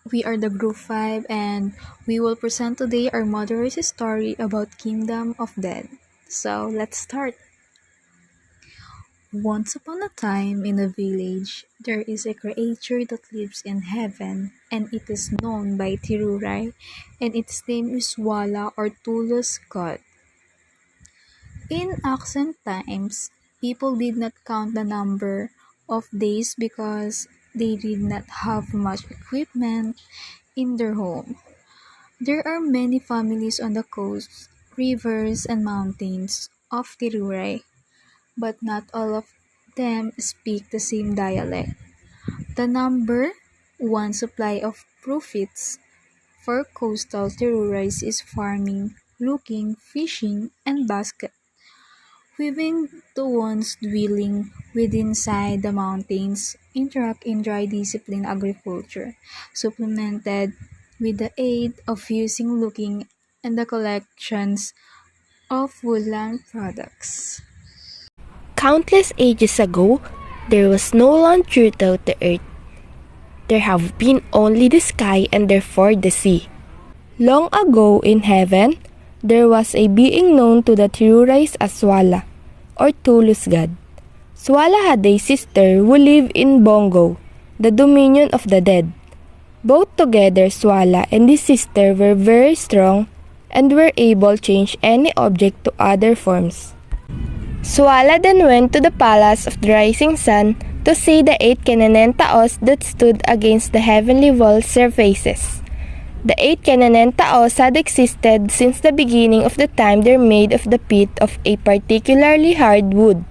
We are the Group 5 and we will present today our mother's story about Kingdom of Dead. So let's start. Once upon a time in a village, there is a creature that lives in heaven and it is known by Tirurai and its name is Wala or Tulus God. In ancient times, people did not count the number of days because they did not have much equipment in their home. There are many families on the coasts, rivers, and mountains of Tiruray, but not all of them speak the same dialect. The number one supply of profits for coastal Tirurays is farming, looking, fishing, and basket weaving. The ones dwelling within inside the mountains interact in dry discipline agriculture, supplemented with the aid of using looking and the collections of woodland products. Countless ages ago, there was no land throughout the earth. There have been only the sky and therefore the sea. Long ago in heaven, there was a being known to the Tirurais as Swala, or Tulus God. Swala had a sister who lived in Bongo, the dominion of the dead. Both together, Swala and his sister were very strong and were able to change any object to other forms. Swala then went to the palace of the rising sun to see the 8 Cananentaos that stood against the heavenly wall surfaces. The 8 Cananentaos had existed since the beginning of the time they made of the pit of a particularly hard wood.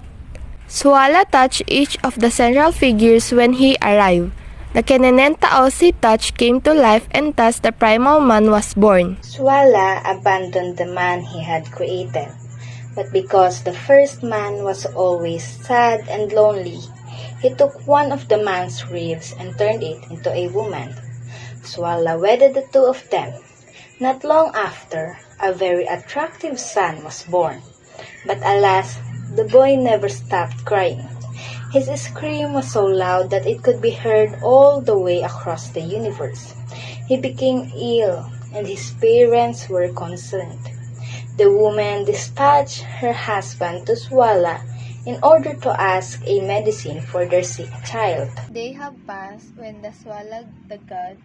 Swala touched each of the central figures when he arrived. The Cananentaos he touched came to life and thus the primal man was born. Swala abandoned the man he had created, but because the first man was always sad and lonely, he took one of the man's ribs and turned it into a woman. Swala wedded the two of them. Not long after, a very attractive son was born. But alas, the boy never stopped crying. His scream was so loud that it could be heard all the way across the universe. He became ill, and his parents were concerned. The woman dispatched her husband to Swala in order to ask a medicine for their sick child. They have passed when the Swala the god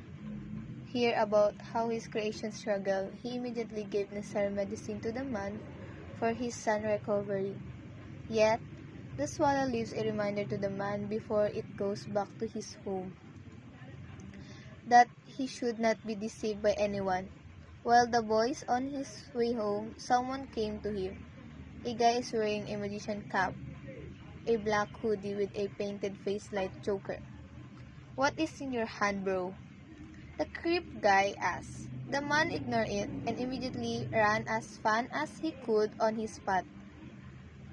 hear about how his creation struggled. He immediately gave necessary medicine to the man for his son's recovery. Yet, the swallow leaves a reminder to the man before it goes back to his home that he should not be deceived by anyone. While the boy is on his way home, someone came to him. A guy is wearing a magician cap, a black hoodie with a painted face like Joker. "What is in your hand, bro?" the creep guy asked. The man ignored it and immediately ran as fast as he could on his path.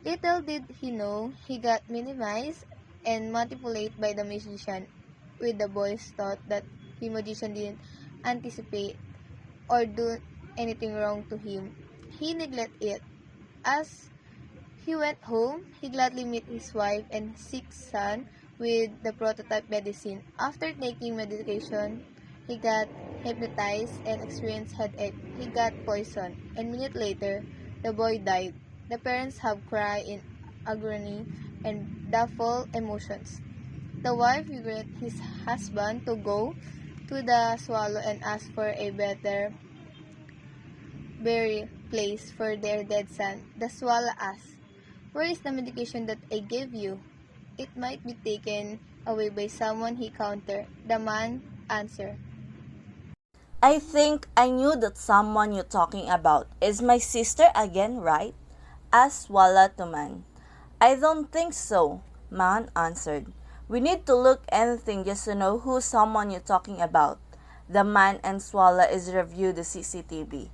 Little did he know he got minimized and manipulated by the magician, with the boy's thought that the magician didn't anticipate or do anything wrong to him. He neglected it. As he went home, he gladly met his wife and sick son with the prototype medicine. After taking medication, he got hypnotized and experienced headache. He got poisoned, and minute later, the boy died. The parents have cried in agony and doubtful emotions. The wife begged his husband to go to the swallow and ask for a better burial place for their dead son. The swallow asked, "Where is the medication that I gave you? It might be taken away by someone," he countered. The man answered, I think I knew that someone you're talking about is my sister again, right? Asked Wala to Man. I don't think so, Man answered. We need to look anything just to know who someone you're talking about. The man and Swala is review the CCTV.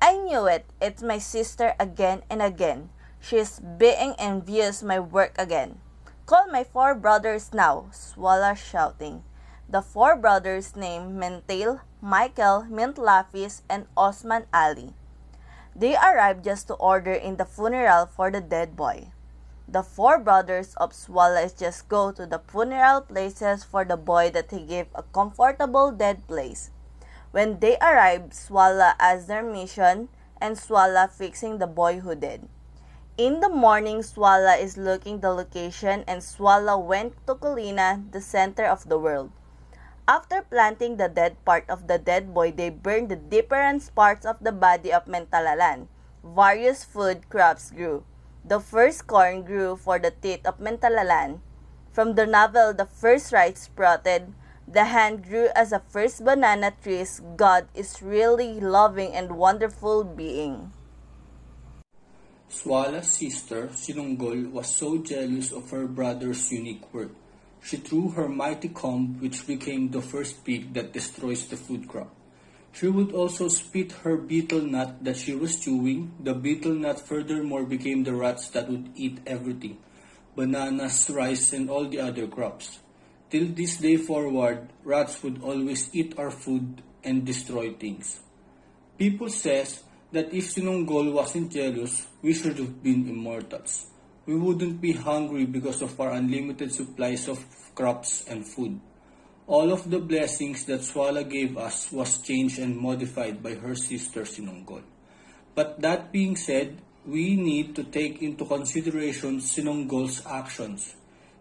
I knew it. It's my sister again and again. She's being envious my work again. Call my 4 brothers now, Swala shouting. The 4 brothers named Mental, Michael, Mintlafis, and Osman Ali. They arrived just to order in the funeral for the dead boy. The four brothers of Swallow just go to the funeral places for the boy that he gave a comfortable dead place. When they arrive, Swallow as their mission and Swallow fixing the boy who did. In the morning, Swallow is looking the location and Swallow went to Colina, the center of the world. After planting the dead part of the dead boy, they burned the different parts of the body of Mentalalan. Various food crops grew. The first corn grew for the teeth of Mentalalan. From the novel The First Rice Sprouted, the hand grew as a first banana trees. God is really loving and wonderful being. Swala's sister, Sinunggol, was so jealous of her brother's unique work. She threw her mighty comb, which became the first pig that destroys the food crop. She would also spit her betel nut that she was chewing. The betel nut furthermore became the rats that would eat everything, bananas, rice, and all the other crops. Till this day forward, rats would always eat our food and destroy things. People says that if Sinunggol wasn't jealous, we should have been immortals. We wouldn't be hungry because of our unlimited supplies of crops and food. All of the blessings that Swala gave us was changed and modified by her sister Sinunggol. But that being said, we need to take into consideration Sinunggol's actions.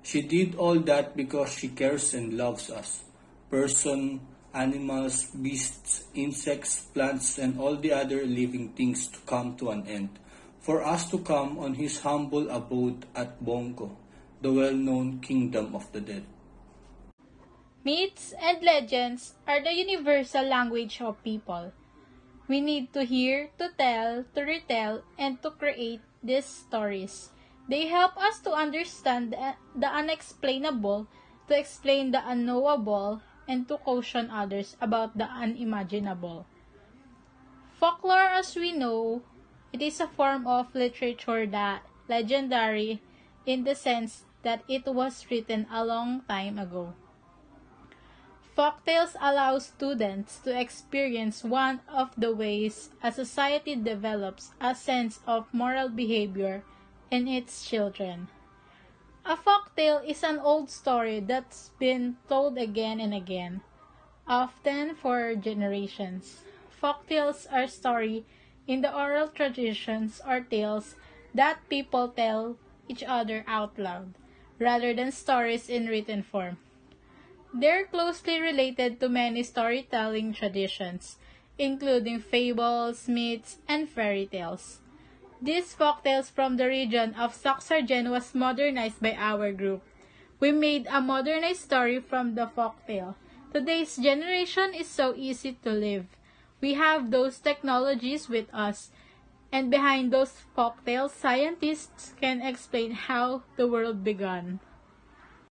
She did all that because she cares and loves us. Person, animals, beasts, insects, plants, and all the other living things to come to an end. For us to come on his humble abode at Bongo, the well-known kingdom of the dead. Myths and legends are the universal language of people. We need to hear, to tell, to retell, and to create these stories. They help us to understand the unexplainable, to explain the unknowable, and to caution others about the unimaginable. Folklore, as we know, it is a form of literature that legendary in the sense that it was written a long time ago. Folktales allow students to experience one of the ways a society develops a sense of moral behavior in its children. A folktale is an old story that's been told again and again, often for generations. Folktales are stories in the oral traditions or tales that people tell each other out loud, rather than stories in written form. They're closely related to many storytelling traditions, including fables, myths, and fairy tales. These folktales from the region of Saxargen was modernized by our group. We made a modernized story from the folktale. Today's generation is so easy to live. We have those technologies with us, and behind those folktales, scientists can explain how the world began.